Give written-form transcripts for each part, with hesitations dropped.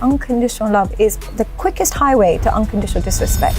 unconditional love is the quickest highway to unconditional disrespect.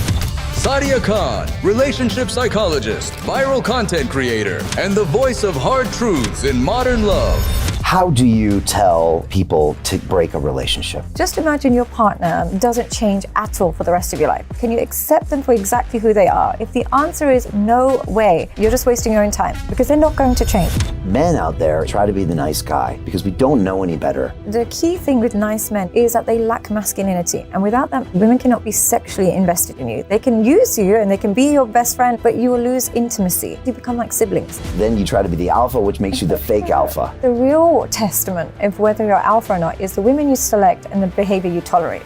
Sadia Khan, relationship psychologist, viral content creator, and the voice of hard truths in modern love. How do you tell people to break a relationship? Just imagine your partner doesn't change at all for the rest of your life. Can you accept them for exactly who they are? If the answer is no way, you're just wasting your own time because they're not going to change. Men out there try to be the nice guy because we don't know any better. The key thing with nice men is that they lack masculinity. And without that, women cannot be sexually invested in you. They can use you and they can be your best friend, but you will lose intimacy. You become like siblings. Then you try to be the alpha, which makes you the fake alpha. The real testament of whether you're alpha or not is the women you select and the behavior you tolerate.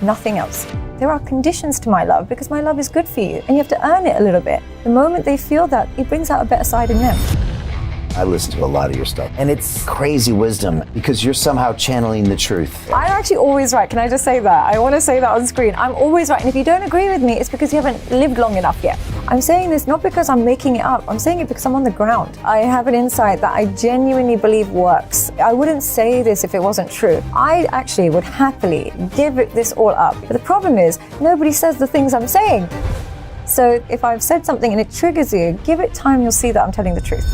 Nothing else. There are conditions to my love because my love is good for you and you have to earn it a little bit. The moment they feel that, it brings out a better side in them. I listen to a lot of your stuff, and it's crazy wisdom because you're somehow channeling the truth. I'm actually always right. Can I just say that? I want to say that on screen. I'm always right. And if you don't agree with me, it's because you haven't lived long enough yet. I'm saying this not because I'm making it up. I'm saying it because I'm on the ground. I have an insight that I genuinely believe works. I wouldn't say this if it wasn't true. I actually would happily give this all up. But the problem is, nobody says the things I'm saying. So if I've said something and it triggers you, give it time, you'll see that I'm telling the truth.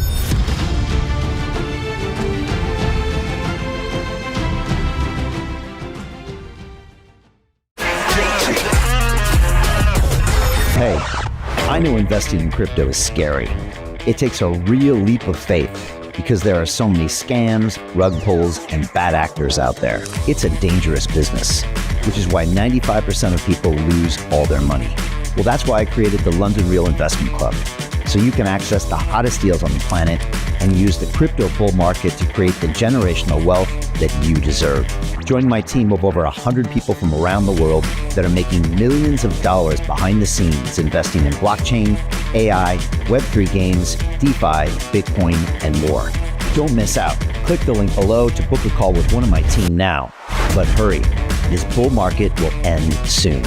Hey, I know investing in crypto is scary. It takes a real leap of faith because there are so many scams, rug pulls, and bad actors out there. It's a dangerous business, which is why 95% of people lose all their money. Well, that's why I created the London Real Investment Club, so you can access the hottest deals on the planet and use the crypto bull market to create the generational wealth that you deserve. Join my team of over 100 people from around the world that are making millions of dollars behind the scenes investing in blockchain, AI, Web3 games, DeFi, Bitcoin, and more. Don't miss out. Click the link below to book a call with one of my team now. But hurry, this bull market will end soon.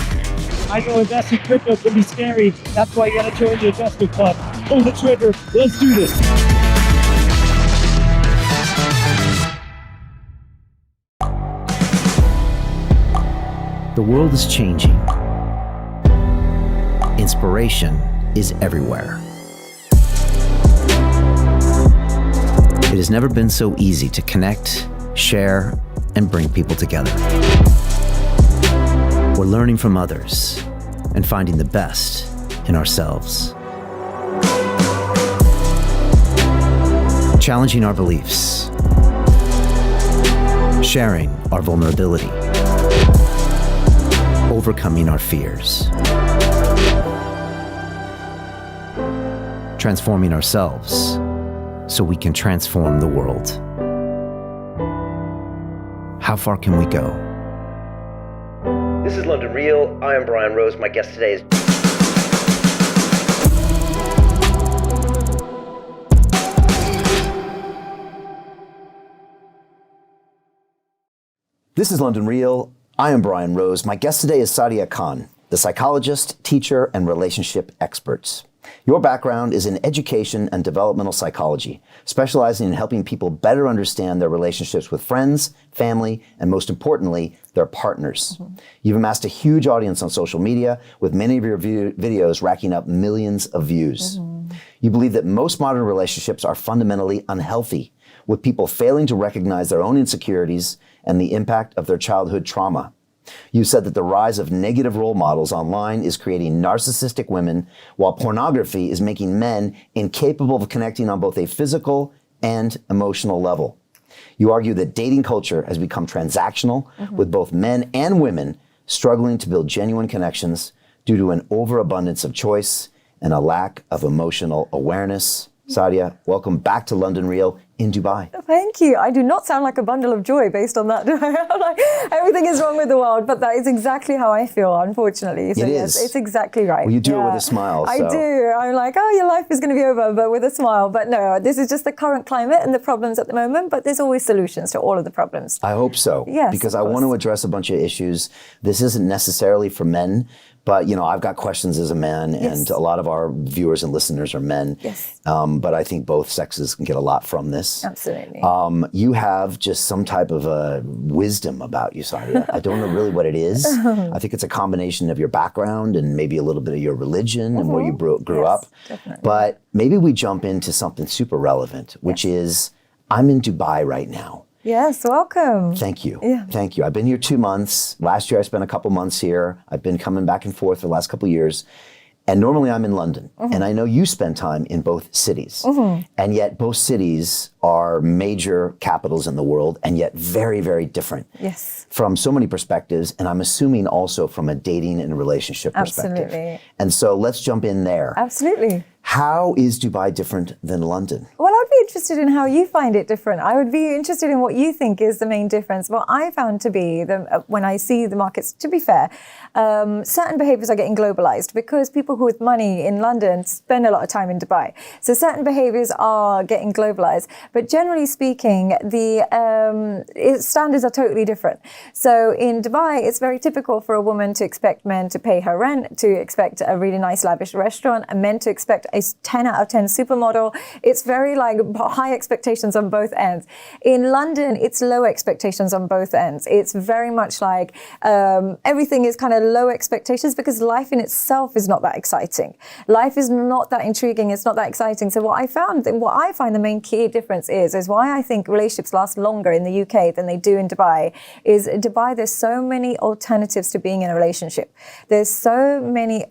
I know investing in crypto can be scary. That's why you gotta join the investment club. Pull the trigger. Let's do this. The world is changing. Inspiration is everywhere. It has never been so easy to connect, share, and bring people together. We're learning from others and finding the best in ourselves. Challenging our beliefs. Sharing our vulnerability. Overcoming our fears. Transforming ourselves so we can transform the world. How far can we go? This is London Real. I am Brian Rose. My guest today is... This is London Real. I am Brian Rose. My guest today is Sadia Khan, the psychologist, teacher, and relationship expert. Your background is in education and developmental psychology, specializing in helping people better understand their relationships with friends, family, and most importantly, their partners. Mm-hmm. You've amassed a huge audience on social media, with many of your videos racking up millions of views. Mm-hmm. You believe that most modern relationships are fundamentally unhealthy, with people failing to recognize their own insecurities and the impact of their childhood trauma. You said that the rise of negative role models online is creating narcissistic women, while pornography is making men incapable of connecting on both a physical and emotional level. You argue that dating culture has become transactional, with both men and women struggling to build genuine connections due to an overabundance of choice and a lack of emotional awareness. Sadia, welcome back to London Real in Dubai. Thank you. I do not sound like a bundle of joy based on that. Like, everything is wrong with the world, but that is exactly how I feel, unfortunately. So it yes, is. It's exactly right. Well, you do it with a smile. I so. do. I'm like, oh, your life is going to be over, but with a smile. But no, this is just the current climate and the problems at the moment, but there's always solutions to all of the problems. I hope so. Yes, because I want to address a bunch of issues. This isn't necessarily for men, But, I've got questions as a man, and a lot of our viewers and listeners are men. Yes. But I think both sexes can get a lot from this. Absolutely. You have just some type of a wisdom about you, Sadia. I don't know really what it is. I think it's a combination of your background and maybe a little bit of your religion and where you grew up. Definitely. But maybe we jump into something super relevant, which is I'm in Dubai right now. Yes, welcome. Thank you. Yeah. Thank you. I've been here 2 months. Last year I spent a couple months here. I've been coming back and forth for the last couple of years. And normally I'm in London. And I know you spend time in both cities. And yet both cities are major capitals in the world, and yet very, very different. Yes. From so many perspectives, and I'm assuming also from a dating and relationship perspective. Absolutely. And so let's jump in there. Absolutely. How is Dubai different than London? Well, I'd be interested in how you find it different. I would be interested in what you think is the main difference. What I found to be, when I see the markets, to be fair, certain behaviors are getting globalized because people who with money in London spend a lot of time in Dubai. So certain behaviors are getting globalized. But generally speaking, the standards are totally different. So in Dubai, it's very typical for a woman to expect men to pay her rent, to expect a really nice lavish restaurant, and men to expect a 10 out of 10 supermodel. It's very like high expectations on both ends. In London, it's low expectations on both ends. It's very much like everything is kind of low expectations because life in itself is not that exciting. Life is not that intriguing. It's not that exciting. So what I find the main key difference is why I think relationships last longer in the UK than they do in Dubai is Dubai, there's so many alternatives to being in a relationship. There's so many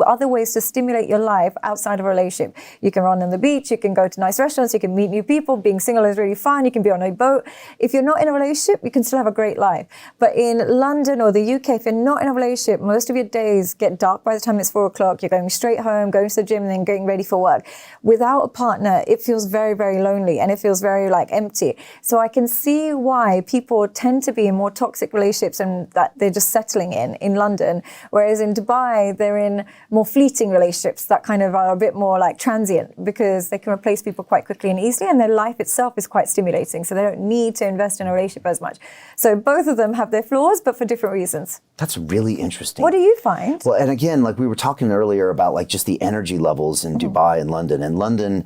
other ways to stimulate your life outside of a relationship. You can run on the beach, you can go to nice restaurants, you can meet new people. Being single is really fun. You can be on a boat. If you're not in a relationship, you can still have a great life. But in London or the UK, if you're not in a relationship, most of your days get dark by the time it's 4 o'clock. You're going straight home, going to the gym, and then getting ready for work. Without a partner, it feels very, very lonely and it feels very like empty. So I can see why people tend to be in more toxic relationships and that they're just settling in London. Whereas in Dubai, they're in more fleeting relationships that kind of are a bit more like transient because they can replace people quite quickly and easily, and their life itself is quite stimulating. So they don't need to invest in a relationship as much. So both of them have their flaws, but for different reasons. That's really interesting. What do you find? Well, and again, like we were talking earlier about like just the energy levels in Dubai and London. And London,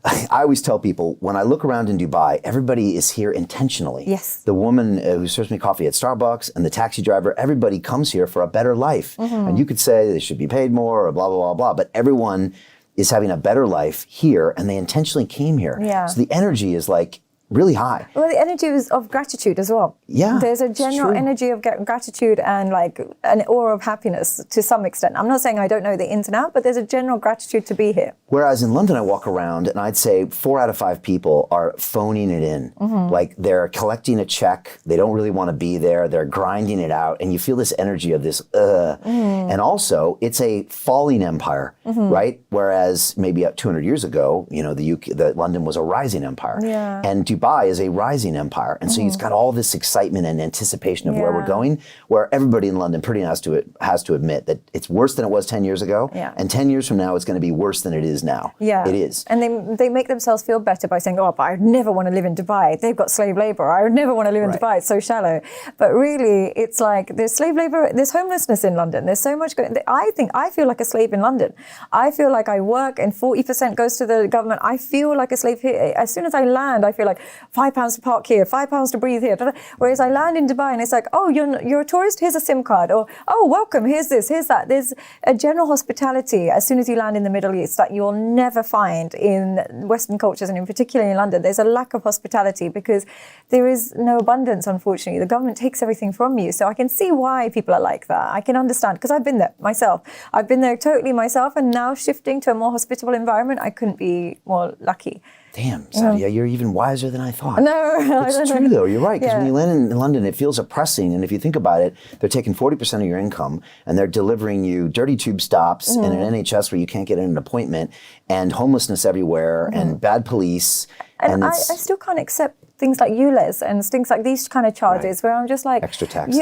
I always tell people, when I look around in Dubai, everybody is here intentionally. Yes. The woman who serves me coffee at Starbucks and the taxi driver, everybody comes here for a better life. And you could say they should be paid more or blah, blah, blah, blah. But everyone is having a better life here and they intentionally came here. Yeah. So the energy is like really high. Well, the energy is of gratitude as well. Yeah, there's a general energy of gratitude and like an aura of happiness to some extent. I'm not saying I don't know the ins and outs, but there's a general gratitude to be here. Whereas in London, I walk around and I'd say 4 out of 5 people are phoning it in. Like they're collecting a check. They don't really want to be there. They're grinding it out. And you feel this energy of this, And also, it's a falling empire, right? Whereas maybe 200 years ago, London was a rising empire. Yeah. And Dubai is a rising empire. And so you've got all this excitement and anticipation of where we're going, where everybody in London pretty much has to admit that it's worse than it was 10 years ago. Yeah. And 10 years from now, it's going to be worse than it is now. Yeah. It is. And they make themselves feel better by saying, oh, but I would never want to live in Dubai. They've got slave labor. I would never want to live in Dubai. It's so shallow. But really, it's like there's slave labor, there's homelessness in London. There's so much going. I feel like a slave in London. I feel like I work and 40% goes to the government. I feel like a slave here. As soon as I land, I feel like £5 to park here, £5 to breathe here. Whereas I land in Dubai and it's like, oh, you're a tourist, here's a SIM card. Or, oh, welcome, here's this, here's that. There's a general hospitality as soon as you land in the Middle East that you'll never find in Western cultures, and in particular in London. There's a lack of hospitality because there is no abundance, unfortunately. The government takes everything from you. So I can see why people are like that. I can understand because I've been there myself. I've been there totally myself, and now shifting to a more hospitable environment, I couldn't be more lucky. Damn, Sadia, you're even wiser than I thought. No, it's true though. You're right, because when you land in London, it feels oppressing. And if you think about it, they're taking 40% of your income and they're delivering you dirty tube stops and an NHS where you can't get an appointment, and homelessness everywhere and bad police. And I still can't accept things like ULEZ and things like these kind of charges where I'm just like, extra taxes.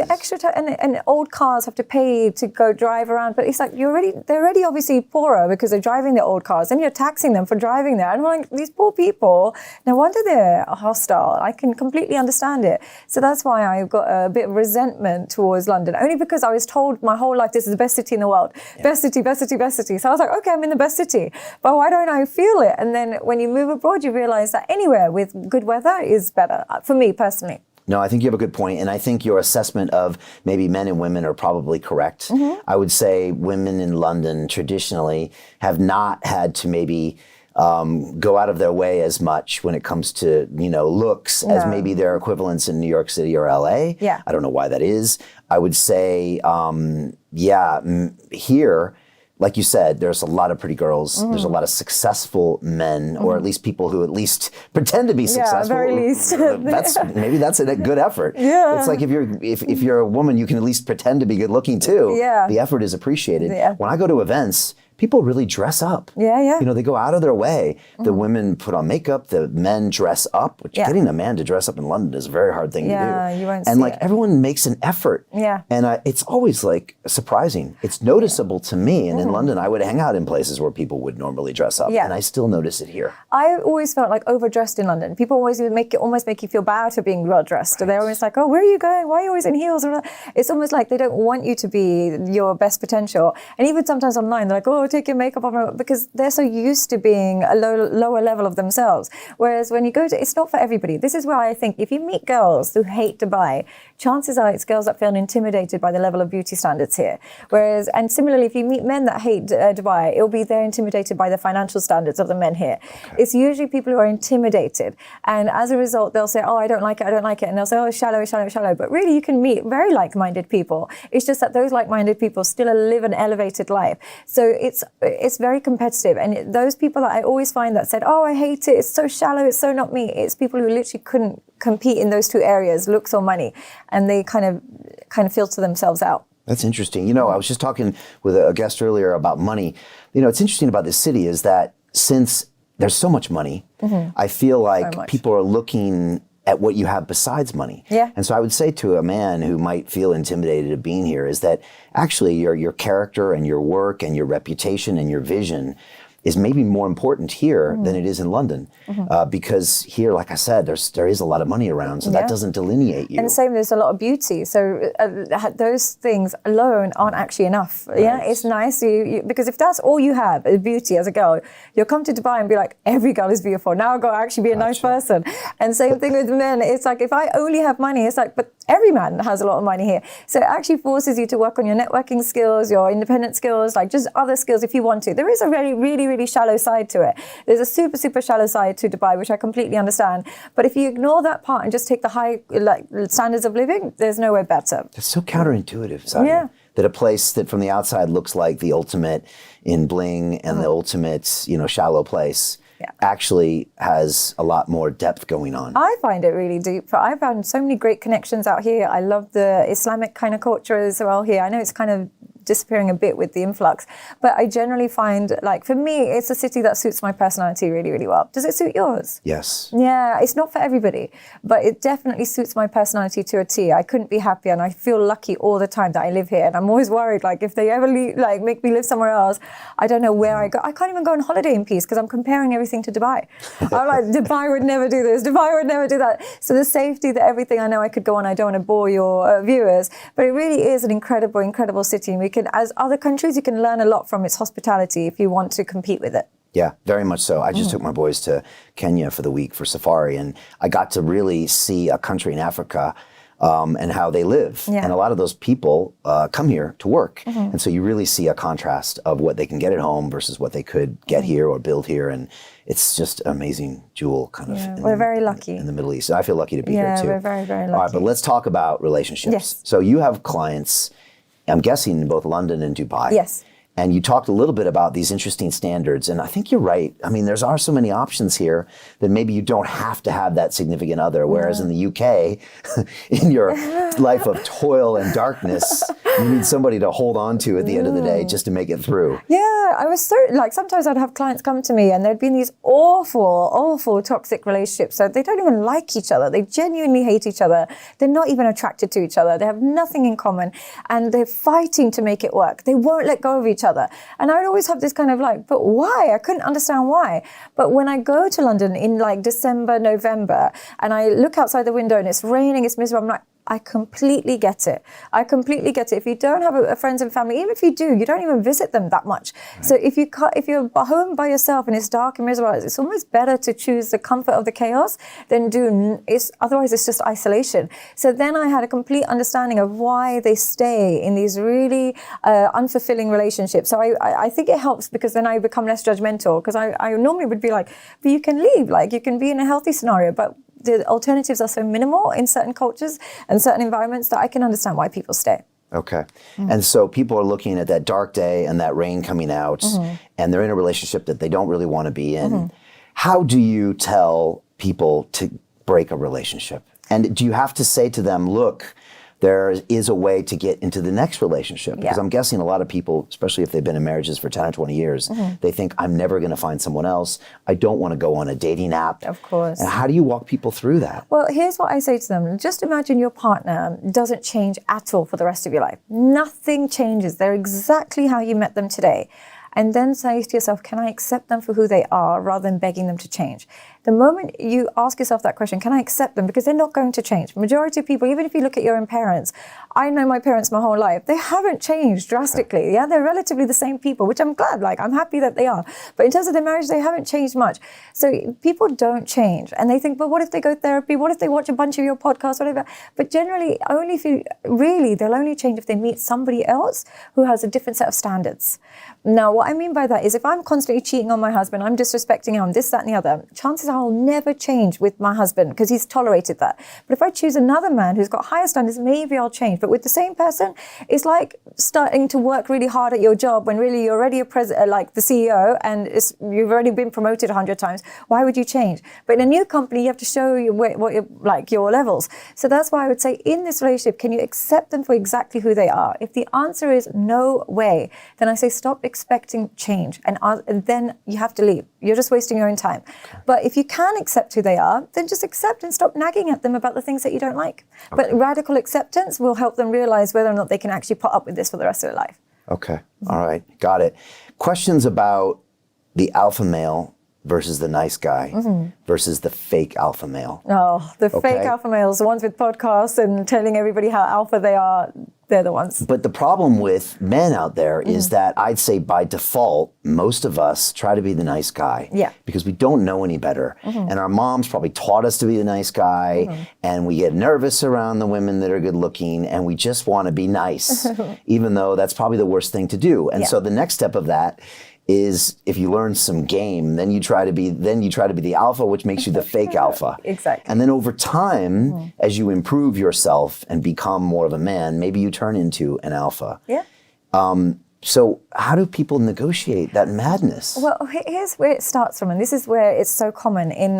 And old cars have to pay to go drive around, but it's like they're already obviously poorer because they're driving their old cars, and you're taxing them for driving there. And I'm like, these poor people, no wonder they're hostile. I can completely understand it. So that's why I've got a bit of resentment towards London, only because I was told my whole life this is the best city in the world. Best city, best city, best city. So I was like, okay, I'm in the best city, but why don't I feel it? And then when you move abroad, you realize that anywhere with good weather is better, for me personally. No, I think you have a good point, and I think your assessment of maybe men and women are probably correct. I would say women in London traditionally have not had to maybe go out of their way as much when it comes to, looks as maybe their equivalents in New York City or LA. Yeah. I don't know why that is. I would say, here, like you said, there's a lot of pretty girls. There's a lot of successful men, or at least people who at least pretend to be successful. Yeah, at very least. Maybe that's a good effort. Yeah. It's like if you're a woman, you can at least pretend to be good looking too. Yeah. The effort is appreciated. Yeah. When I go to events, people really dress up. Yeah. They go out of their way. The women put on makeup, the men dress up, which getting a man to dress up in London is a very hard thing to do. Yeah, you won't and see like it. everyone makes an effort. Yeah. And it's always like surprising. It's noticeable to me. And in London, I would hang out in places where people would normally dress up. Yeah. And I still notice it here. I always felt like overdressed in London. People always almost make you feel bad for being well dressed. They're always like, oh, where are you going? Why are you always in heels? It's almost like they don't want you to be your best potential. And even sometimes online, they're like, oh, take your makeup off, because they're so used to being a lower level of themselves. Whereas when you go to, it's not for everybody. This is where I think if you meet girls who hate Dubai, chances are it's girls that feel intimidated by the level of beauty standards here. Whereas, and similarly, if you meet men that hate Dubai, it'll be they're intimidated by the financial standards of the men here. Okay. It's usually people who are intimidated. And as a result, they'll say, oh, I don't like it. And they'll say, oh, shallow. But really, you can meet very like-minded people. It's just that those like-minded people still live an elevated life. So it's very competitive. And those people that I always find that said, oh, I hate it. It's so shallow. It's so not me. It's people who literally couldn't compete in those two areas, looks or money. And they kind of filter themselves out. That's interesting. I was just talking with a guest earlier about money. It's interesting about this city is that since there's so much money, I feel like people are looking at what you have besides money. Yeah. And so I would say to a man who might feel intimidated of being here is that actually your character and your work and your reputation and your vision is maybe more important here than it is in London. Because here, like I said, there is a lot of money around, so that doesn't delineate you. And same, there's a lot of beauty. So those things alone aren't actually enough. Right. Yeah, it's nice because if that's all you have is beauty as a girl, you'll come to Dubai and be like, every girl is beautiful. Now I've got to actually be a nice person. And same thing with men. It's like, if I only have money, it's like, but every man has a lot of money here. So it actually forces you to work on your networking skills, your independent skills, like just other skills if you want to. There is a really shallow side to it. There's a super shallow side to Dubai, which I completely understand. But if you ignore that part and just take the high standards of living, there's nowhere better. It's so counterintuitive, Sadia. Yeah. That a place that from the outside looks like the ultimate in bling and the ultimate, shallow place actually has a lot more depth going on. I find it really deep. I found so many great connections out here. I love the Islamic kind of culture as well here. I know it's kind of disappearing a bit with the influx, but I generally find, like, for me, it's a city that suits my personality really well. Does it suit yours? Yes. Yeah, it's not for everybody, but it definitely suits my personality to a T. I couldn't be happier, and I feel lucky all the time that I live here. And I'm always worried, like, if they ever make me live somewhere else, I don't know where I go. I can't even go on holiday in peace because I'm comparing everything to Dubai. I'm like, Dubai would never do this. Dubai would never do that. So the safety, that everything, I know I could go on. I don't want to bore your viewers, but it really is an incredible city. And we can, as other countries, you can learn a lot from its hospitality if you want to compete with it. Yeah, very much so. I just took my boys to Kenya for the week for safari, and I got to really see a country in Africa and how they live. Yeah. And a lot of those people come here to work. And so you really see a contrast of what they can get at home versus what they could get here or build here. And it's just an amazing jewel kind of. We're very lucky. In the Middle East. I feel lucky to be here too. Yeah, we're very lucky. All right, but let's talk about relationships. Yes. So you have clients, I'm guessing, in both London and Dubai. Yes. And you talked a little bit about these interesting standards, and I think you're right. I mean, there are so many options here that maybe you don't have to have that significant other, whereas in the UK, in your life of toil and darkness, You need somebody to hold on to at the end of the day just to make it through. Yeah, I was so, like, sometimes I'd have clients come to me and there'd been these awful toxic relationships. So they don't even like each other. They genuinely hate each other. They're not even attracted to each other. They have nothing in common and they're fighting to make it work. They won't let go of each other. And I would always have this kind of like, but why? I couldn't understand why. But when I go to London in like December, November, and I look outside the window and it's raining, it's miserable, I'm like, I completely get it. I completely get it. If you don't have a friends and family, even if you do, you don't even visit them that much. Right. So if you're home by yourself and it's dark and miserable, it's almost better to choose the comfort of the chaos than otherwise it's just isolation. So then I had a complete understanding of why they stay in these really unfulfilling relationships. So I think it helps because then I become less judgmental, because I normally would be like, but you can leave, like you can be in a healthy scenario, but the alternatives are so minimal in certain cultures and certain environments that I can understand why people stay. Okay. And so people are looking at that dark day and that rain coming out, and they're in a relationship that they don't really want to be in. How do you tell people to break a relationship? And do you have to say to them, look, there is a way to get into the next relationship? Because I'm guessing a lot of people, especially if they've been in marriages for 10 or 20 years, they think, I'm never going to find someone else. I don't want to go on a dating app. Of course. And how do you walk people through that? Well, here's what I say to them. Just imagine your partner doesn't change at all for the rest of your life. Nothing changes. They're exactly how you met them today. And then say to yourself, can I accept them for who they are rather than begging them to change? The moment you ask yourself that question, can I accept them? Because they're not going to change. Majority of people, even if you look at your own parents, I know my parents my whole life, they haven't changed drastically. Yeah, they're relatively the same people, which I'm glad, like I'm happy that they are. But in terms of their marriage, they haven't changed much. So people don't change. And they think, but what if they go therapy? What if they watch a bunch of your podcasts, whatever? But generally, they'll only change if they meet somebody else who has a different set of standards. Now, what I mean by that is if I'm constantly cheating on my husband, I'm disrespecting him, this, that, and the other, chances are I'll never change with my husband because he's tolerated that. But if I choose another man who's got higher standards, maybe I'll change. But with the same person, it's like starting to work really hard at your job when really you're already like the CEO and you've already been promoted 100 times. Why would you change? But in a new company, you have to show your levels. So that's why I would say in this relationship, can you accept them for exactly who they are? If the answer is no way, then I say stop expecting change and then you have to leave. You're just wasting your own time. But if you can accept who they are, then just accept and stop nagging at them about the things that you don't like. Okay. But radical acceptance will help them realize whether or not they can actually put up with this for the rest of their life. Okay. All right. Got it. Questions about the alpha male versus the nice guy versus the fake alpha male. Oh, the fake alpha males, the ones with podcasts and telling everybody how alpha they are, they're the ones. But the problem with men out there is that I'd say by default, most of us try to be the nice guy. Yeah. Because we don't know any better. And our moms probably taught us to be the nice guy. And we get nervous around the women that are good looking and we just want to be nice, even though that's probably the worst thing to do. And so the next step of that is if you learn some game, then you try to be the alpha, which makes you the fake alpha. Exactly. And then over time, as you improve yourself and become more of a man, maybe you turn into an alpha. Yeah. So how do people negotiate that madness? Well, here's where it starts from, and this is where it's so common in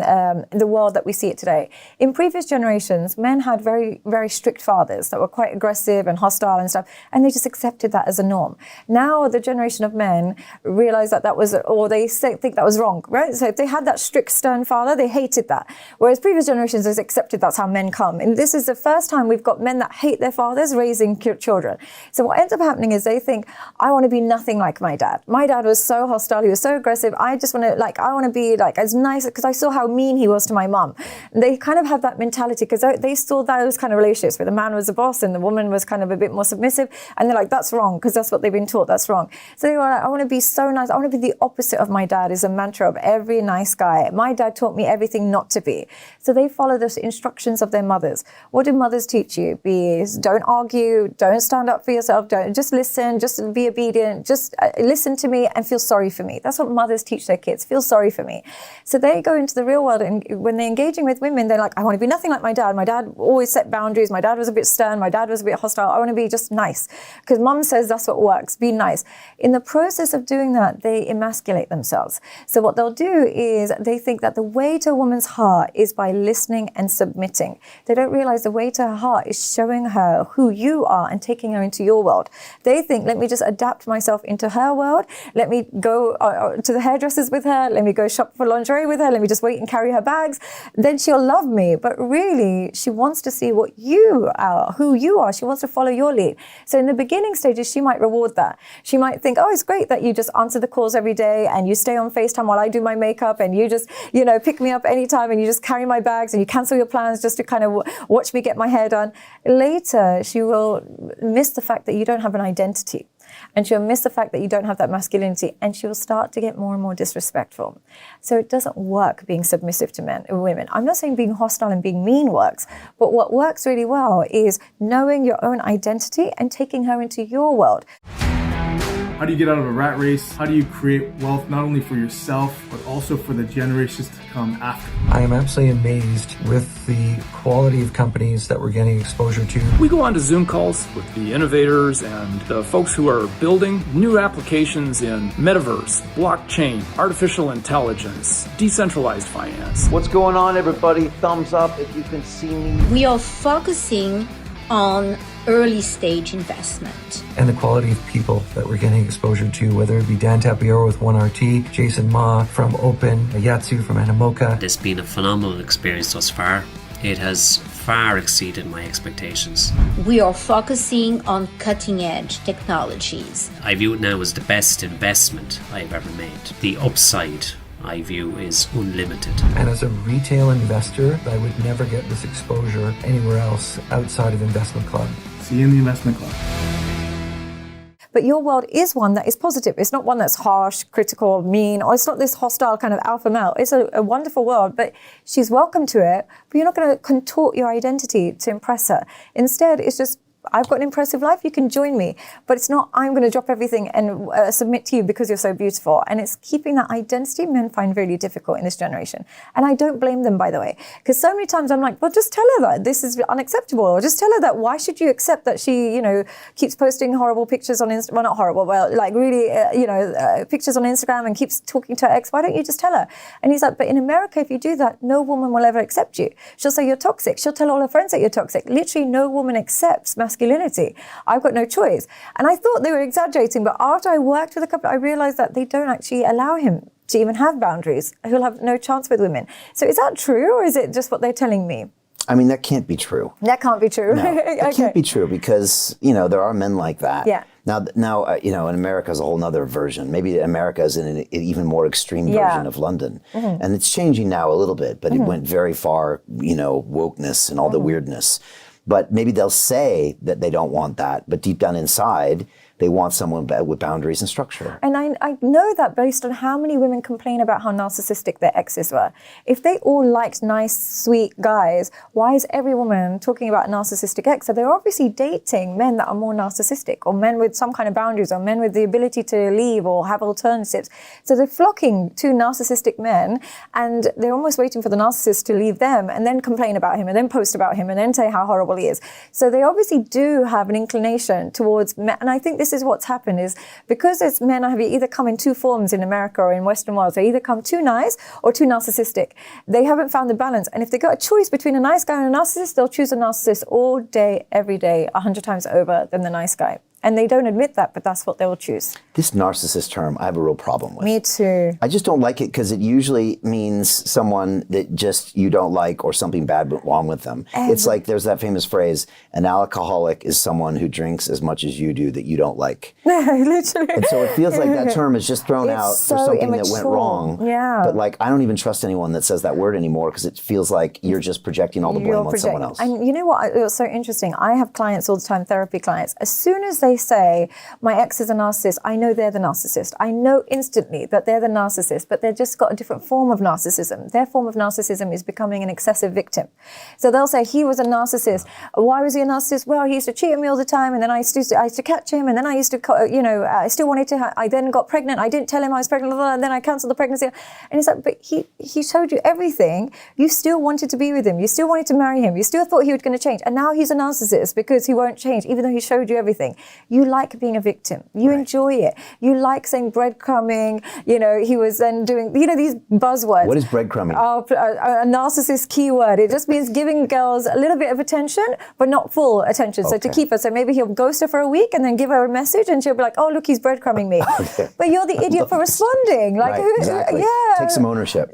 the world that we see it today. In previous generations, men had very, very strict fathers that were quite aggressive and hostile and stuff, and they just accepted that as a norm. Now the generation of men realize that was, or they think that was wrong, right? So if they had that strict, stern father, they hated that. Whereas previous generations has accepted that's how men come. And this is the first time we've got men that hate their fathers raising children. So what ends up happening is they think, I want to be nothing like my dad. My dad was so hostile. He was so aggressive. I want to be like as nice because I saw how mean he was to my mum. They kind of have that mentality because they saw those kind of relationships where the man was the boss and the woman was kind of a bit more submissive. And they're like, that's wrong because that's what they've been taught. That's wrong. So they were like, I want to be so nice. I want to be the opposite of my dad is a mantra of every nice guy. My dad taught me everything not to be. So they follow the instructions of their mothers. What do mothers teach you? Don't argue. Don't stand up for yourself. Don't just listen. Just be a obedient, just listen to me and feel sorry for me. That's what mothers teach their kids, feel sorry for me. So they go into the real world, and when they're engaging with women, they're like, I want to be nothing like my dad. My dad always set boundaries. My dad was a bit stern. My dad was a bit hostile. I want to be just nice because mom says that's what works, be nice. In the process of doing that, they emasculate themselves. So what they'll do is they think that the way to a woman's heart is by listening and submitting. They don't realize the way to her heart is showing her who you are and taking her into your world. They think, let me just adapt myself into her world. Let me go to the hairdressers with her. Let me go shop for lingerie with her. Let me just wait and carry her bags. Then she'll love me. But really, she wants to see what you are, who you are. She wants to follow your lead. So in the beginning stages, she might reward that. She might think, oh, it's great that you just answer the calls every day and you stay on FaceTime while I do my makeup and you just, pick me up anytime and you just carry my bags and you cancel your plans just to kind of watch me get my hair done. Later, she will miss the fact that you don't have an identity. And she'll miss the fact that you don't have that masculinity, and she will start to get more and more disrespectful. So it doesn't work being submissive to women. I'm not saying being hostile and being mean works, but what works really well is knowing your own identity and taking her into your world. How do you get out of a rat race? How do you create wealth not only for yourself, but also for the generations to come after? I am absolutely amazed with the quality of companies that we're getting exposure to. We go on to Zoom calls with the innovators and the folks who are building new applications in metaverse, blockchain, artificial intelligence, decentralized finance. What's going on, everybody? Thumbs up if you can see me. We are focusing on early stage investment. And the quality of people that we're getting exposure to, whether it be Dan Tapiero with 1RT, Jason Ma from Open, Yatsu from Animoca. It's been a phenomenal experience thus far. It has far exceeded my expectations. We are focusing on cutting edge technologies. I view it now as the best investment I've ever made. The upside I view is unlimited. And as a retail investor, I would never get this exposure anywhere else outside of Investment Club. See you in the Investment Club. But your world is one that is positive. It's not one that's harsh, critical, mean, or it's not this hostile kind of alpha male. It's a wonderful world, but she's welcome to it, but you're not going to contort your identity to impress her. Instead, it's just, I've got an impressive life, you can join me. But it's not, I'm going to drop everything and submit to you because you're so beautiful. And it's keeping that identity men find really difficult in this generation. And I don't blame them, by the way. Because so many times I'm like, well, just tell her that this is unacceptable. Or just tell her that why should you accept that she, keeps posting horrible pictures on Instagram. Well, not horrible, well, like really, pictures on Instagram and keeps talking to her ex. Why don't you just tell her? And he's like, but in America, if you do that, no woman will ever accept you. She'll say you're toxic. She'll tell all her friends that you're toxic. Literally, no woman accepts masculinity. I've got no choice. And I thought they were exaggerating, but after I worked with a couple, I realized that they don't actually allow him to even have boundaries. He'll have no chance with women. So is that true, or is it just what they're telling me? I mean, that can't be true. That can't be true. No, that can't be true because, there are men like that. Yeah. Now, in America is a whole nother version. Maybe America is in an even more extreme version of London. Mm-hmm. And it's changing now a little bit, but it went very far, wokeness and all the weirdness. But maybe they'll say that they don't want that, but deep down inside, they want someone with boundaries and structure. And I know that based on how many women complain about how narcissistic their exes were. If they all liked nice, sweet guys, why is every woman talking about a narcissistic ex? So they're obviously dating men that are more narcissistic, or men with some kind of boundaries, or men with the ability to leave or have alternatives. So they're flocking to narcissistic men, and they're almost waiting for the narcissist to leave them and then complain about him and then post about him and then say how horrible he is. So they obviously do have an inclination towards men. And I think this is what's happened is because it's men have either come in two forms in America or in Western world. They either come too nice or too narcissistic. They haven't found the balance. And if they got a choice between a nice guy and a narcissist, they'll choose a narcissist all day, every day, 100 times over than the nice guy. And they don't admit that, but that's what they will choose. This narcissist term, I have a real problem with. Me too. I just don't like it because it usually means someone that just you don't like or something bad went wrong with them. It's like there's that famous phrase, an alcoholic is someone who drinks as much as you do that you don't like. Literally. And so it feels like that term is just thrown out for something that went wrong. Yeah. But like, I don't even trust anyone that says that word anymore because it feels like you're just projecting all the blame on someone else. And you know what? It was so interesting. I have clients all the time, therapy clients. As soon as they they say, my ex is a narcissist, I know they're the narcissist. I know instantly that they're the narcissist, but they've just got a different form of narcissism. Their form of narcissism is becoming an excessive victim. So they'll say, he was a narcissist. Why was he a narcissist? Well, he used to cheat on me all the time, and then I used to catch him, and then I used to, I still wanted to, I then got pregnant. I didn't tell him I was pregnant, and then I cancelled the pregnancy. And it's like, but he showed you everything. You still wanted to be with him. You still wanted to marry him. You still thought he was going to change. And now he's a narcissist because he won't change, even though he showed you everything. You like being a victim. You enjoy it. You like saying breadcrumbing. He was then doing, these buzzwords. What is breadcrumbing? A narcissist keyword. It just means giving girls a little bit of attention, but not full attention. So to keep her. So maybe he'll ghost her for a week and then give her a message, and she'll be like, oh, look, he's breadcrumbing me. But you're the idiot for responding. Like, exactly. Take some ownership.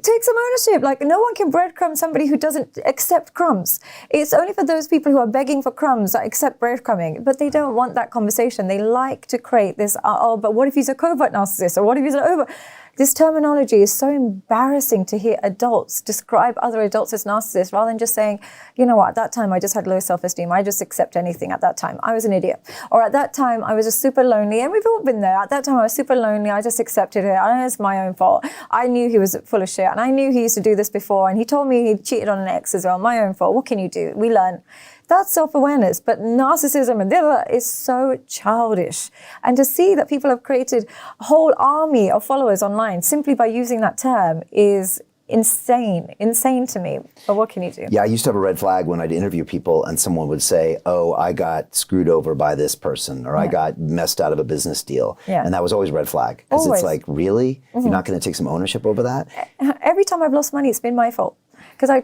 Like, no one can breadcrumb somebody who doesn't accept crumbs. It's only for those people who are begging for crumbs that accept breadcrumbing, but they don't want that conversation. They like to create this, but what if he's a covert narcissist? Or what if he's an overt? This terminology is so embarrassing to hear adults describe other adults as narcissists rather than just saying, you know what, at that time I just had low self-esteem. I just accept anything at that time. I was an idiot. Or at that time I was just super lonely. And we've all been there. At that time I was super lonely. I just accepted it. I know it's my own fault. I knew he was full of shit. And I knew he used to do this before. And he told me he cheated on an ex as well. My own fault. What can you do? We learn. That's self-awareness, but narcissism and the other is so childish. And to see that people have created a whole army of followers online simply by using that term is insane to me. But what can you do? Yeah, I used to have a red flag when I'd interview people and someone would say, oh, I got screwed over by this person, or I got messed out of a business deal. Yeah. And that was always a red flag. Because it's like, really? Mm-hmm. You're not going to take some ownership over that? Every time I've lost money, it's been my fault. Because I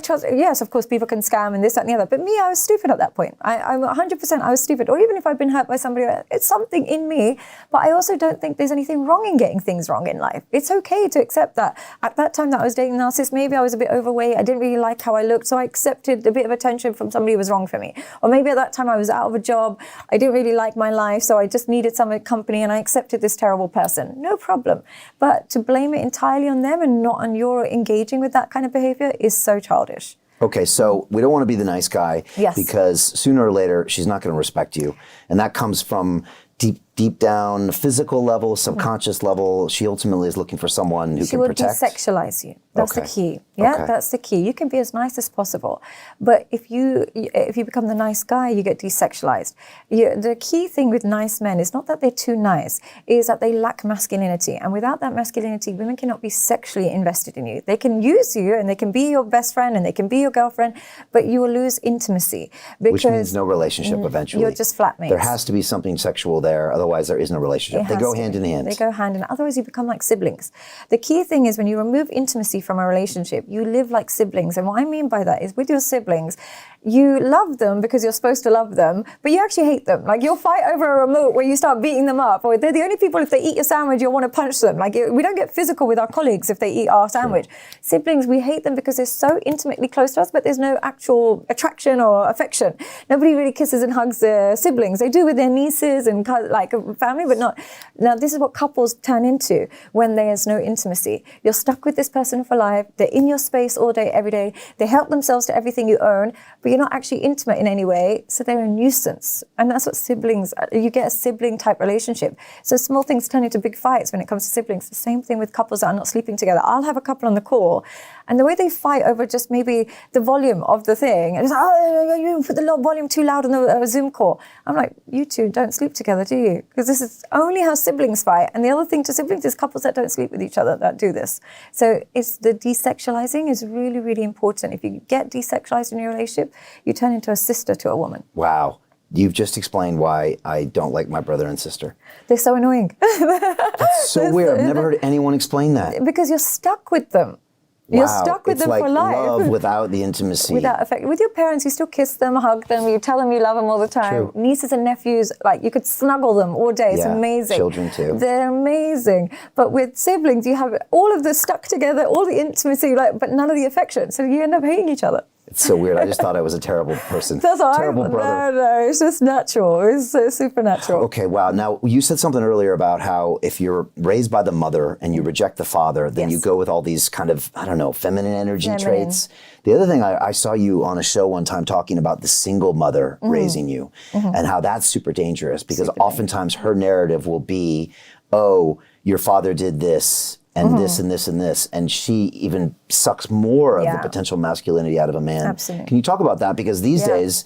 trust, yes, of course, people can scam and this, that, and the other. But me, I was stupid at that point. I'm 100%, I was stupid. Or even if I've been hurt by somebody, it's something in me. But I also don't think there's anything wrong in getting things wrong in life. It's okay to accept that. At that time that I was dating a narcissist, maybe I was a bit overweight. I didn't really like how I looked. So I accepted a bit of attention from somebody who was wrong for me. Or maybe at that time I was out of a job. I didn't really like my life. So I just needed some company and I accepted this terrible person. No problem. But to blame it entirely on them and not on your engaging with that kind of behavior is so childish. Okay, so we don't want to be the nice guy because sooner or later she's not going to respect you. And that comes from deep down, physical level, subconscious level. She ultimately is looking for someone who can protect. She will desexualize you. That's the key. Yeah, that's the key. You can be as nice as possible, but if you become the nice guy, you get desexualized. The key thing with nice men is not that they're too nice, is that they lack masculinity. And without that masculinity, women cannot be sexually invested in you. They can use you and they can be your best friend and they can be your girlfriend, but you will lose intimacy. Which means no relationship eventually. You're just flatmates. There has to be something sexual there, otherwise there is no relationship. They go hand in hand. They go hand in hand. Otherwise you become like siblings. The key thing is when you remove intimacy from a relationship, you live like siblings. And what I mean by that is with your siblings, you love them because you're supposed to love them, but you actually hate them. Like you'll fight over a remote where you start beating them up, or they're the only people, if they eat your sandwich, you'll want to punch them. Like we don't get physical with our colleagues if they eat our sandwich. Sure. Siblings, we hate them because they're so intimately close to us, but there's no actual attraction or affection. Nobody really kisses and hugs their siblings. They do with their nieces and like family, but not. Now, this is what couples turn into when there's no intimacy. You're stuck with this person for life. They're in your space all day, every day. They help themselves to everything you own, but you're not actually intimate in any way, so they're a nuisance. And that's what siblings, you get a sibling type relationship. So small things turn into big fights when it comes to siblings. The same thing with couples that are not sleeping together. I'll have a couple on the call, and the way they fight over just maybe the volume of the thing, and it's like, oh, you put the volume too loud on the Zoom call. I'm like, you two don't sleep together, do you? Because this is only how siblings fight. And the other thing to siblings is couples that don't sleep with each other that do this. So it's the desexualizing is really, really important. If you get desexualized in your relationship, you turn into a sister to a woman. Wow. You've just explained why I don't like my brother and sister. They're so annoying. That's so weird. I've never heard anyone explain that. Because you're stuck with them. Wow. You're stuck with them like for life. Love without the intimacy. Without affect. With your parents, you still kiss them, hug them, you tell them you love them all the time. True. Nieces and nephews, like you could snuggle them all day. It's amazing. Children too. They're amazing. But with siblings, you have all of the stuck together, all the intimacy, but none of the affection. So you end up hating each other. It's so weird. I just thought I was a terrible person. That's all terrible right. brother. No, it's just natural. It's so supernatural. Okay, wow. Now, you said something earlier about how if you're raised by the mother and you reject the father, then you go with all these kind of, I don't know, feminine energy traits. The other thing, I saw you on a show one time talking about the single mother raising you and how that's super dangerous because oftentimes her narrative will be, oh, your father did this and this and this and this, and she even sucks more of the potential masculinity out of a man. Absolutely. Can you talk about that? Because these days,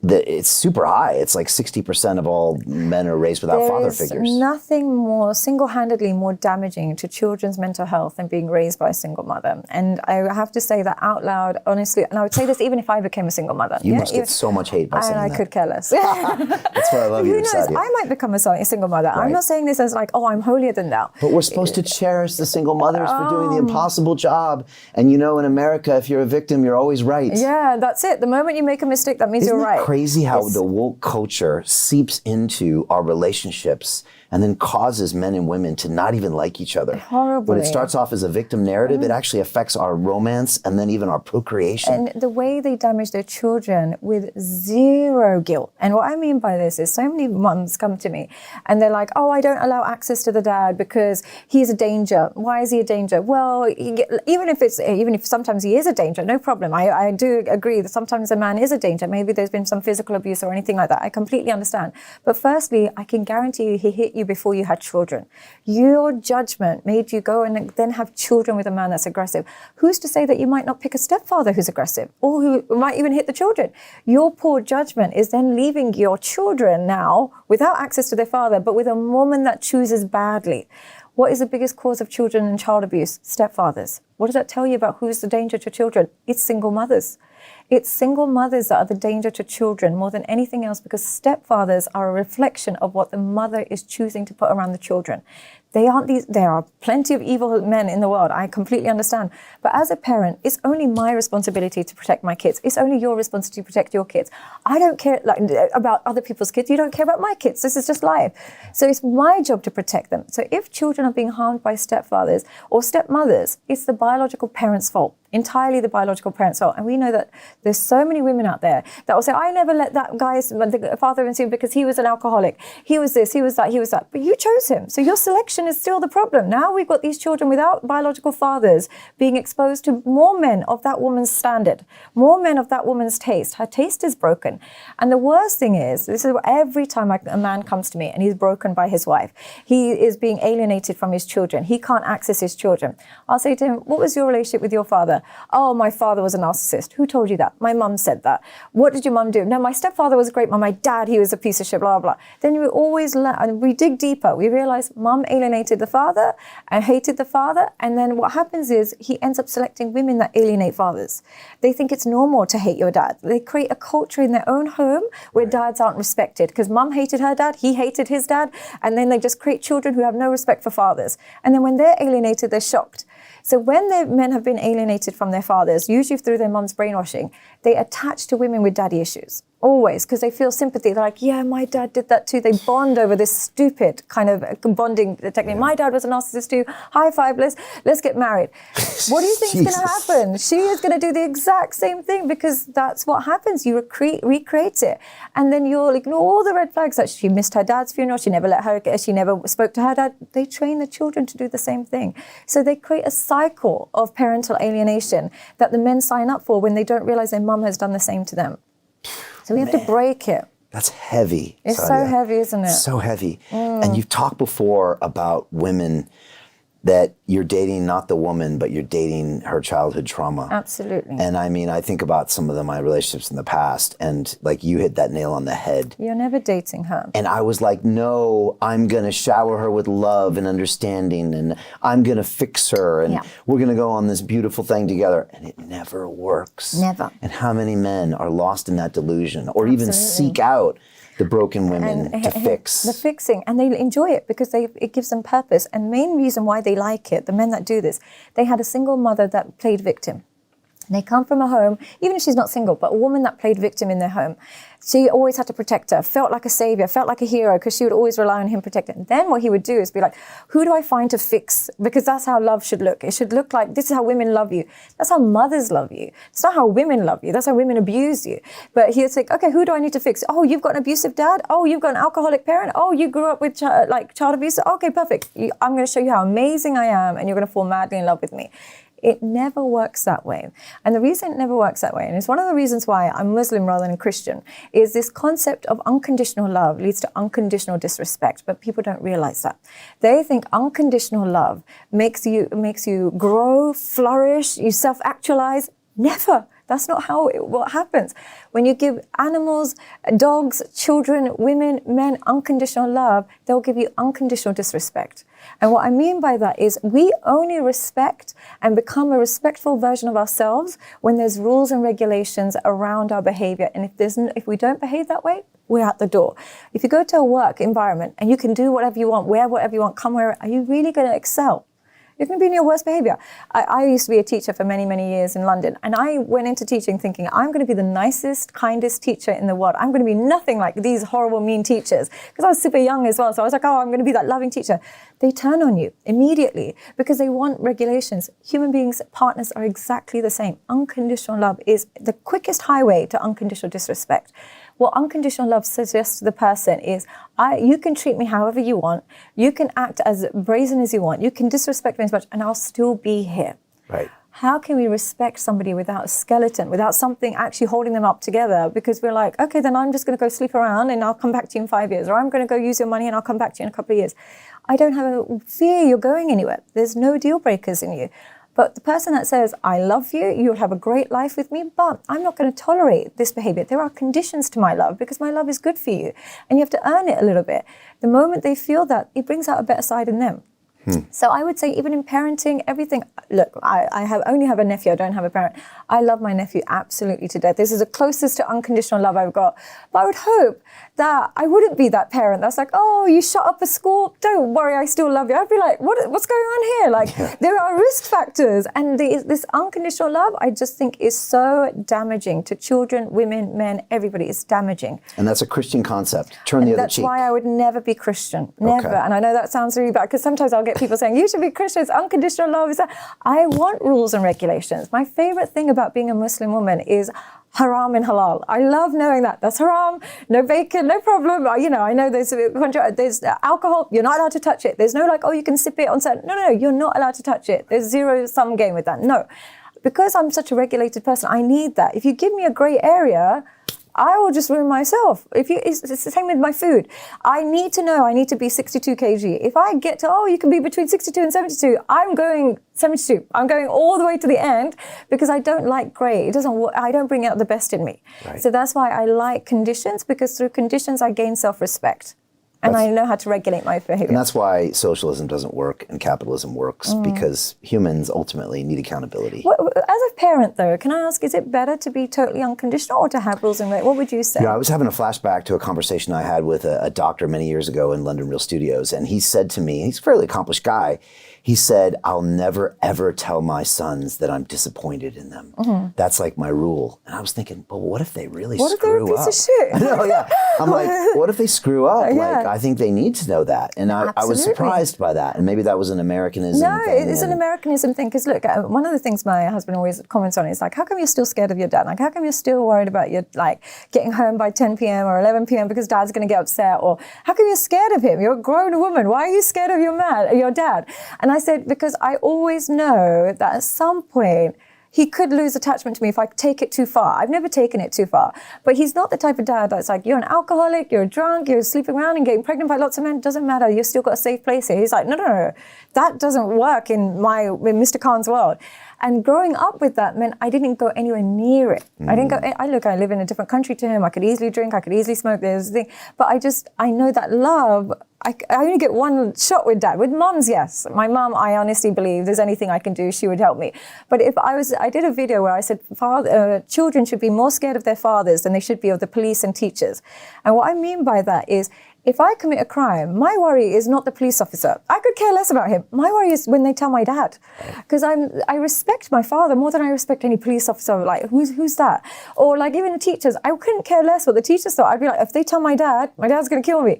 it's super high. It's like 60% of all men are raised without father figures. There's nothing more single-handedly more damaging to children's mental health than being raised by a single mother. And I have to say that out loud, honestly, and I would say this even if I became a single mother. You must get so much hate by saying that. And I could care less. That's why I love you, Who knows? Sadia. I might become a single mother. Right. I'm not saying this as like, oh, I'm holier than thou. But we're supposed to cherish the single mothers for doing the impossible job. And you know, in America, if you're a victim, you're always right. Yeah, that's it. The moment you make a mistake, that means Isn't you're it right. Crazy how the woke culture seeps into our relationships and then causes men and women to not even like each other. Horribly. When it starts off as a victim narrative, it actually affects our romance and then even our procreation. And the way they damage their children with zero guilt. And what I mean by this is so many mums come to me and they're like, oh, I don't allow access to the dad because he's a danger. Why is he a danger? Well, even if sometimes he is a danger, no problem. I do agree that sometimes a man is a danger. Maybe there's been some physical abuse or anything like that. I completely understand. But firstly, I can guarantee you he hit you before you had children. Your judgment made you go and then have children with a man that's aggressive. Who's to say that you might not pick a stepfather who's aggressive or who might even hit the children? Your poor judgment is then leaving your children now without access to their father, but with a woman that chooses badly. What is the biggest cause of children and child abuse? Stepfathers. What does that tell you about who's the danger to children? It's single mothers. It's single mothers that are the danger to children more than anything else because stepfathers are a reflection of what the mother is choosing to put around the children. There are plenty of evil men in the world. I completely understand. But as a parent, it's only my responsibility to protect my kids. It's only your responsibility to protect your kids. I don't care about other people's kids. You don't care about my kids. This is just life. So it's my job to protect them. So if children are being harmed by stepfathers or stepmothers, it's the biological parent's fault. Entirely the biological parent's fault. And we know that there's so many women out there that will say, I never let that the father in because he was an alcoholic. He was this, he was that, he was that. But you chose him. So your selection is still the problem. Now we've got these children without biological fathers being exposed to more men of that woman's standard, more men of that woman's taste. Her taste is broken. And the worst thing is, this is every time a man comes to me and he's broken by his wife, he is being alienated from his children. He can't access his children. I'll say to him, what was your relationship with your father? Oh, my father was a narcissist. Who told you that? My mum said that. What did your mum do? No, my stepfather was a great mum. My dad, he was a piece of shit, blah, blah. Then we always and we dig deeper. We realize mum alienated the father and hated the father. And then what happens is he ends up selecting women that alienate fathers. They think it's normal to hate your dad. They create a culture in their own home where dads aren't respected because mum hated her dad, he hated his dad. And then they just create children who have no respect for fathers. And then when they're alienated, they're shocked. So when the men have been alienated from their fathers, usually through their mum's brainwashing, they attach to women with daddy issues. Always, because they feel sympathy. They're like, yeah, my dad did that too. They bond over this stupid kind of bonding technique. My dad was a narcissist too. High five, let's get married. What do you think is going to happen? She is going to do the exact same thing because that's what happens. You recreate it. And then you'll ignore all the red flags that she missed her dad's funeral. She never spoke to her dad. They train the children to do the same thing. So they create a cycle of parental alienation that the men sign up for when they don't realize their mum has done the same to them. So we have to break it. That's heavy. It's Sadia. so heavy, isn't it? So heavy. And you've talked before about women that you're dating not the woman, but you're dating her childhood trauma. Absolutely. And I mean, I think about some of my relationships in the past, and like you hit that nail on the head. You're never dating her. And I was like, no, I'm going to shower her with love and understanding, and I'm going to fix her, and we're going to go on this beautiful thing together. And it never works. Never. And how many men are lost in that delusion, or even seek out the broken women to fix. The fixing, and they enjoy it because it gives them purpose. And main reason why they like it, the men that do this, they had a single mother that played victim. They come from a home, even if she's not single, but a woman that played victim in their home. She always had to protect her, felt like a savior, felt like a hero, because she would always rely on him protecting. And then what he would do is be like, who do I find to fix? Because that's how love should look. It should look like, this is how women love you. That's how mothers love you. It's not how women love you. That's how women abuse you. But he would say, okay, who do I need to fix? Oh, you've got an abusive dad? Oh, you've got an alcoholic parent? Oh, you grew up with child abuse? Okay, perfect. I'm going to show you how amazing I am, and you're going to fall madly in love with me. It never works that way. And the reason it never works that way, and it's one of the reasons why I'm Muslim rather than Christian, is this concept of unconditional love leads to unconditional disrespect, but people don't realize that. They think unconditional love makes you grow, flourish, you self-actualize. Never. That's not how what happens. When you give animals, dogs, children, women, men unconditional love, they'll give you unconditional disrespect. And what I mean by that is we only respect and become a respectful version of ourselves when there's rules and regulations around our behavior. And if we don't behave that way, we're out the door. If you go to a work environment and you can do whatever you want, wear whatever you want, come where, are you really going to excel? You're going to be in your worst behavior. I used to be a teacher for many, many years in London, and I went into teaching thinking I'm going to be the nicest, kindest teacher in the world. I'm going to be nothing like these horrible, mean teachers, because I was super young as well. So I was like, oh, I'm going to be that loving teacher. They turn on you immediately because they want regulations. Human beings, partners are exactly the same. Unconditional love is the quickest highway to unconditional disrespect. What unconditional love suggests to the person is, you can treat me however you want, you can act as brazen as you want, you can disrespect me as much, and I'll still be here. Right. How can we respect somebody without a skeleton, without something actually holding them up together? Because we're like, okay, then I'm just going to go sleep around and I'll come back to you in 5 years, or I'm going to go use your money and I'll come back to you in a couple of years. I don't have a fear you're going anywhere. There's no deal breakers in you. But the person that says, I love you, you'll have a great life with me, but I'm not going to tolerate this behavior. There are conditions to my love because my love is good for you. And you have to earn it a little bit. The moment they feel that, it brings out a better side in them. So I would say even in parenting, everything, look, I only have a nephew, I don't have a parent. I love my nephew absolutely to death. This is the closest to unconditional love I've got. But I would hope that I wouldn't be that parent that's like, oh, you shut up a school, don't worry, I still love you. I'd be like, what's going on here? Like, there are risk factors. And this unconditional love, I just think is so damaging to children, women, men, everybody. It's damaging. And that's a Christian concept. Turn the other cheek. That's why I would never be Christian. Never. Okay. And I know that sounds really bad because sometimes I'll get people saying, you should be Christian, it's unconditional love. I want rules and regulations. My favorite thing about being a Muslim woman is haram and halal. I love knowing that. That's haram, no bacon, no problem. You know, I know there's alcohol, you're not allowed to touch it. There's no like, oh, you can sip it on certain. No, you're not allowed to touch it. There's zero-sum game with that. No. Because I'm such a regulated person, I need that. If you give me a grey area, I will just ruin myself. It's the same with my food. I need to know I need to be 62 kg. If I get to, you can be between 62 and 72, I'm going 72. I'm going all the way to the end because I don't like grey. I don't bring out the best in me. Right. So that's why I like conditions, because through conditions I gain self-respect. And I know how to regulate my behavior. And that's why socialism doesn't work and capitalism works, because humans ultimately need accountability. As a parent, though, can I ask, is it better to be totally unconditional or to have rules and regulations? What would you say? Yeah, I was having a flashback to a conversation I had with a doctor many years ago in London Real Studios, and he said to me, he's a fairly accomplished guy, he said, I'll never, ever tell my sons that I'm disappointed in them. That's like my rule. And I was thinking, but what if they really screw up? What if they're a piece of shit? I know, yeah. I'm like, what if they screw up? Yeah. Like, I think they need to know that. And I was surprised by that. And maybe that was an Americanism thing. No, it's an Americanism thing. Because look, one of the things my husband always comments on is like, how come you're still scared of your dad? Like, how come you're still worried about your, like, getting home by 10 p.m. or 11 p.m. because dad's going to get upset? Or how come you're scared of him? You're a grown woman. Why are you scared of your dad? And I said, because I always know that at some point, he could lose attachment to me if I take it too far. I've never taken it too far. But he's not the type of dad that's like, you're an alcoholic, you're a drunk, you're sleeping around and getting pregnant by lots of men. Doesn't matter, you've still got a safe place here. He's like, no. That doesn't work in Mr. Khan's world. And growing up with that meant I didn't go anywhere near it. I didn't go, I live in a different country to him. I could easily drink, I could easily smoke, there's the thing. But I know that love, I only get one shot with dad. With mums, yes. My mum, I honestly believe there's anything I can do, she would help me. But I did a video where I said children should be more scared of their fathers than they should be of the police and teachers. And what I mean by that is, if I commit a crime, my worry is not the police officer. I could care less about him. My worry is when they tell my dad. Because I respect my father more than I respect any police officer. Like, who's that? Or like even the teachers, I couldn't care less what the teachers thought. I'd be like, if they tell my dad's going to kill me.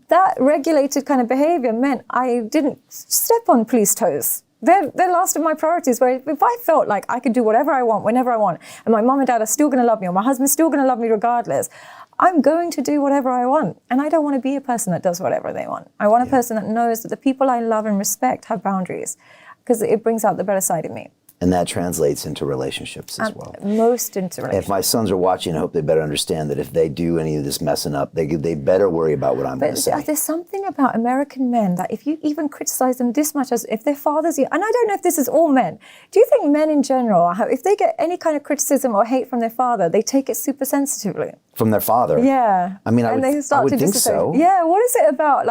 That regulated kind of behavior meant I didn't step on police toes. They're last of my priorities, where if I felt like I could do whatever I want, whenever I want, and my mom and dad are still going to love me, or my husband's still going to love me regardless, I'm going to do whatever I want. And I don't want to be a person that does whatever they want. I want a person that knows that the people I love and respect have boundaries, because it brings out the better side of me. And that translates into relationships as well. Most into relationships. If my sons are watching, I hope they better understand that if they do any of this messing up, they better worry about what I'm going to say. There's something about American men that if you even criticize them this much, as if their fathers, and I don't know if this is all men, do you think men in general, if they get any kind of criticism or hate from their father, they take it super sensitively? From their father? Yeah. I mean, I would think so. Yeah, what is it about,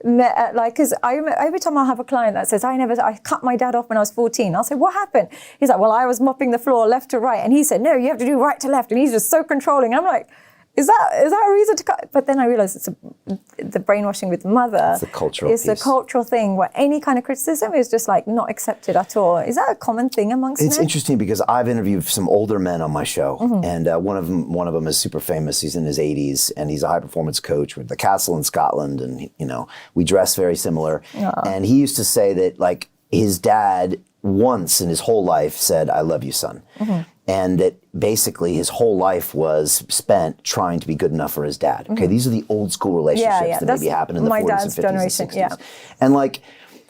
because every time I have a client that says, I cut my dad off when I was 14, I'll say, what happened? He's like, well, I was mopping the floor left to right. And he said, no, you have to do right to left. And he's just so controlling. I'm like, is that a reason to cut? But then I realized it's the brainwashing with the mother. It's the cultural It's the cultural thing where any kind of criticism is just like not accepted at all. Is that a common thing amongst men? It's interesting because I've interviewed some older men on my show, and one of them is super famous. He's in his 80s, and he's a high performance coach with the Castle in Scotland, and we dress very similar. And he used to say that like his dad once in his whole life said, "I love you, son." And that basically his whole life was spent trying to be good enough for his dad. Okay, these are the old school relationships that maybe happened in the 40s and 50s and 60s. And like,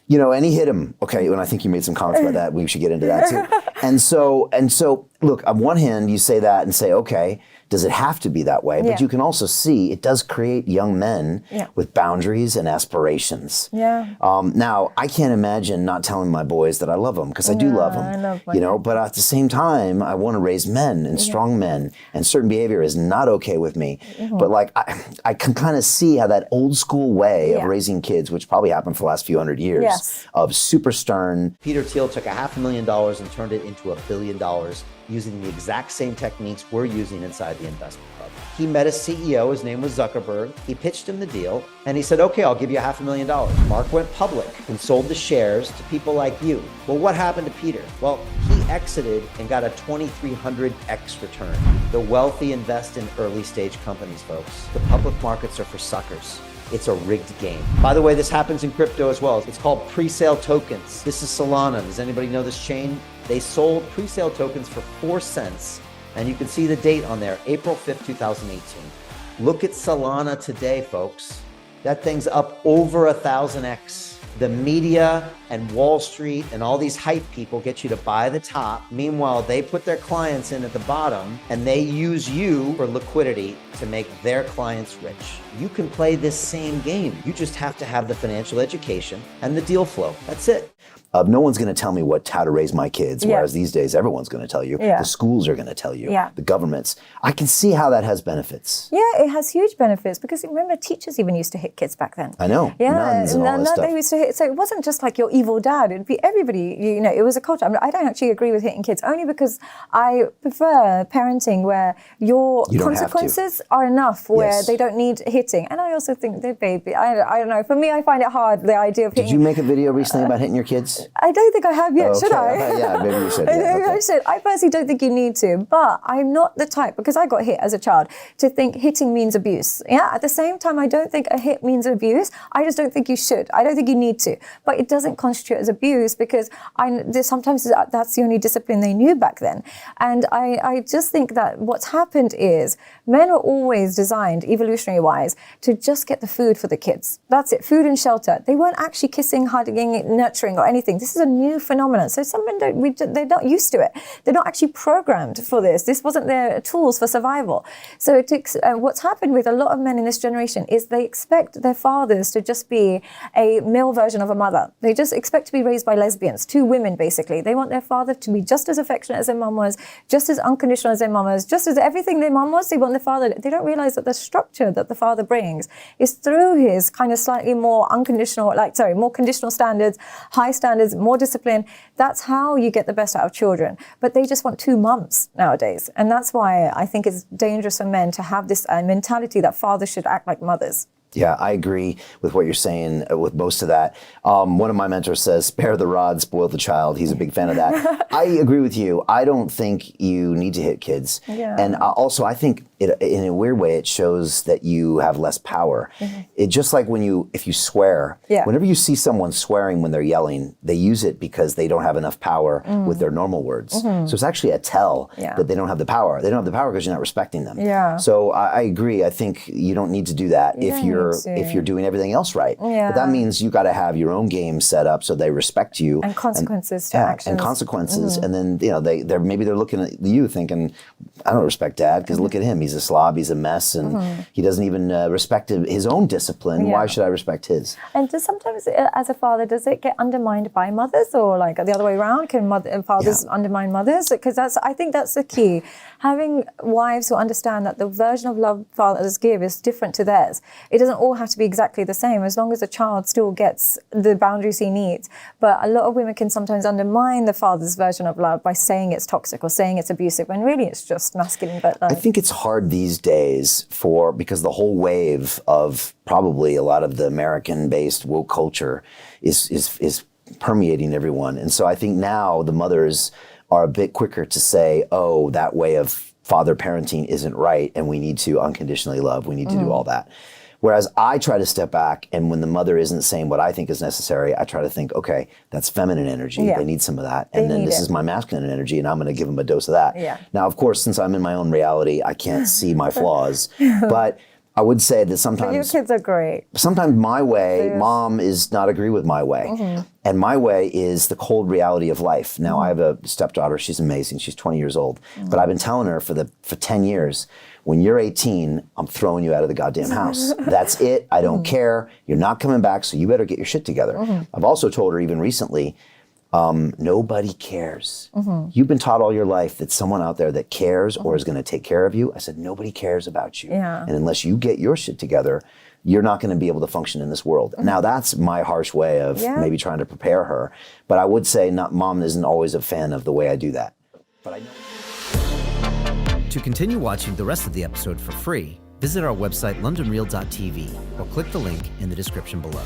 and he hit him. Okay, and I think you made some comments about that. We should get into that too. And so, look, on one hand, you say that and say, okay, does it have to be that way? But you can also see it does create young men with boundaries and aspirations. Now, I can't imagine not telling my boys that I love them, because I do love them. I love my but at the same time, I want to raise men and strong men, and certain behavior is not okay with me. But like, I can kind of see how that old school way of raising kids, which probably happened for the last few hundred years, of super stern. Peter Thiel took $500,000 and turned it into $1 billion using the exact same techniques we're using inside the investment club. He met a CEO, his name was Zuckerberg. He pitched him the deal, and he said, okay, I'll give you $500,000. Mark went public and sold the shares to people like you. Well, what happened to Peter? Well, he exited and got a 2,300x return. The wealthy invest in early stage companies, folks. The public markets are for suckers. It's a rigged game. By the way, this happens in crypto as well. It's called pre-sale tokens. This is Solana. Does anybody know this chain? They sold pre-sale tokens for 4 cents, and you can see the date on there, April 5th, 2018. Look at Solana today, folks. That thing's up over 1,000x. The media and Wall Street and all these hype people get you to buy the top. Meanwhile, they put their clients in at the bottom, and they use you for liquidity to make their clients rich. You can play this same game. You just have to have the financial education and the deal flow. That's it. No one's going to tell me how to raise my kids, whereas these days everyone's going to tell you. The schools are going to tell you. The governments. I can see how that has benefits. Yeah, it has huge benefits, because remember, teachers even used to hit kids back then. I know. Nuns and all that stuff. They used to hit, so it wasn't just like your evil dad. It'd be everybody. It was a culture. I mean, I don't actually agree with hitting kids, only because I prefer parenting where your consequences are enough, where they don't need hitting. And I also think they're baby. I don't know. For me, I find it hard, the idea of hitting. Did you make a video recently about hitting your kids? I don't think I have yet, should I? Yeah, maybe you should. I should. I personally don't think you need to, but I'm not the type, because I got hit as a child, to think hitting means abuse. At the same time, I don't think a hit means abuse. I just don't think you should. I don't think you need to. But it doesn't constitute as abuse, because sometimes that's the only discipline they knew back then. And I just think that what's happened is men were always designed, evolutionary-wise, to just get the food for the kids. That's it, food and shelter. They weren't actually kissing, hugging, nurturing, or anything. This is a new phenomenon. So some men they're not used to it. They're not actually programmed for this. This wasn't their tools for survival. So what's happened with a lot of men in this generation is they expect their fathers to just be a male version of a mother. They just expect to be raised by lesbians, 2 women basically. They want their father to be just as affectionate as their mum was, just as unconditional as their mum was, just as everything their mum was. They want their father. They don't realize that the structure that the father brings is through his kind of slightly more more conditional standards, high standards, more discipline. That's how you get the best out of children. But they just want 2 mums nowadays. And that's why I think it's dangerous for men to have this mentality that fathers should act like mothers. Yeah, I agree with what you're saying with most of that. One of my mentors says, spare the rod, spoil the child. He's a big fan of that. I agree with you. I don't think you need to hit kids. Yeah. And also, I think in a weird way, it shows that you have less power. It just like if you swear, whenever you see someone swearing when they're yelling, they use it because they don't have enough power with their normal words. So it's actually a tell that they don't have the power. They don't have the power because you're not respecting them. Yeah. So I agree. I think you don't need to do that if you're doing everything else right. But that means you got to have your own game set up so they respect you. And consequences to actions. And consequences. And then maybe they're looking at you thinking, I don't respect Dad because look at him. He's a slob. He's a mess, and he doesn't even respect his own discipline. Why should I respect his? And sometimes, as a father, does it get undermined by mothers, or like the other way around? Can fathers undermine mothers? Because I think that's the key. Having wives who understand that the version of love fathers give is different to theirs. It doesn't all have to be exactly the same, as long as the child still gets the boundaries he needs. But a lot of women can sometimes undermine the father's version of love by saying it's toxic or saying it's abusive, when really it's just masculine. But I think it's hard these days because the whole wave of probably a lot of the American-based woke culture is permeating everyone. And so I think now the mothers are a bit quicker to say, oh, that way of father parenting isn't right, and we need to unconditionally love, we need to do all that. Whereas I try to step back, and when the mother isn't saying what I think is necessary, I try to think, okay, that's feminine energy. They need some of that. And then this is my masculine energy, and I'm going to give them a dose of that. Now, of course, since I'm in my own reality, I can't see my flaws. But I would say that sometimes... But your kids are great. Sometimes my way, mom is not agree with my way. And my way is the cold reality of life. Now, I have a stepdaughter. She's amazing. She's 20 years old. But I've been telling her for 10 years, when you're 18, I'm throwing you out of the goddamn house. That's it. I don't care. You're not coming back, so you better get your shit together. I've also told her even recently, nobody cares. You've been taught all your life that someone out there that cares or is going to take care of you. I said, nobody cares about you. And unless you get your shit together, you're not going to be able to function in this world. Now, that's my harsh way of maybe trying to prepare her. But I would say mom isn't always a fan of the way I do that. But I know. To continue watching the rest of the episode for free, visit our website londonreal.tv or click the link in the description below.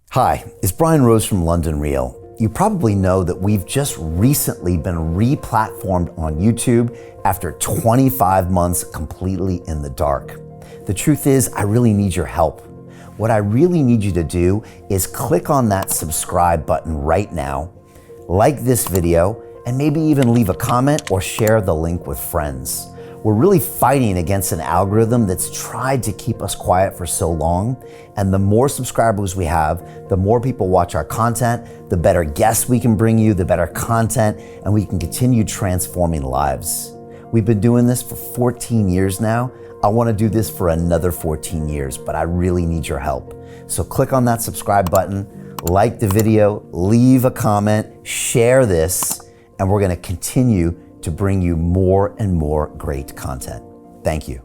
Hi, it's Brian Rose from London Real. You probably know that we've just recently been re-platformed on YouTube after 25 months completely in the dark. The truth is, I really need your help. What I really need you to do is click on that subscribe button right now, like this video, and maybe even leave a comment or share the link with friends. We're really fighting against an algorithm that's tried to keep us quiet for so long. And the more subscribers we have, the more people watch our content, the better guests we can bring you, the better content, and we can continue transforming lives. We've been doing this for 14 years now. I want to do this for another 14 years, but I really need your help. So click on that subscribe button, like the video, leave a comment, share this, and we're going to continue to bring you more and more great content. Thank you.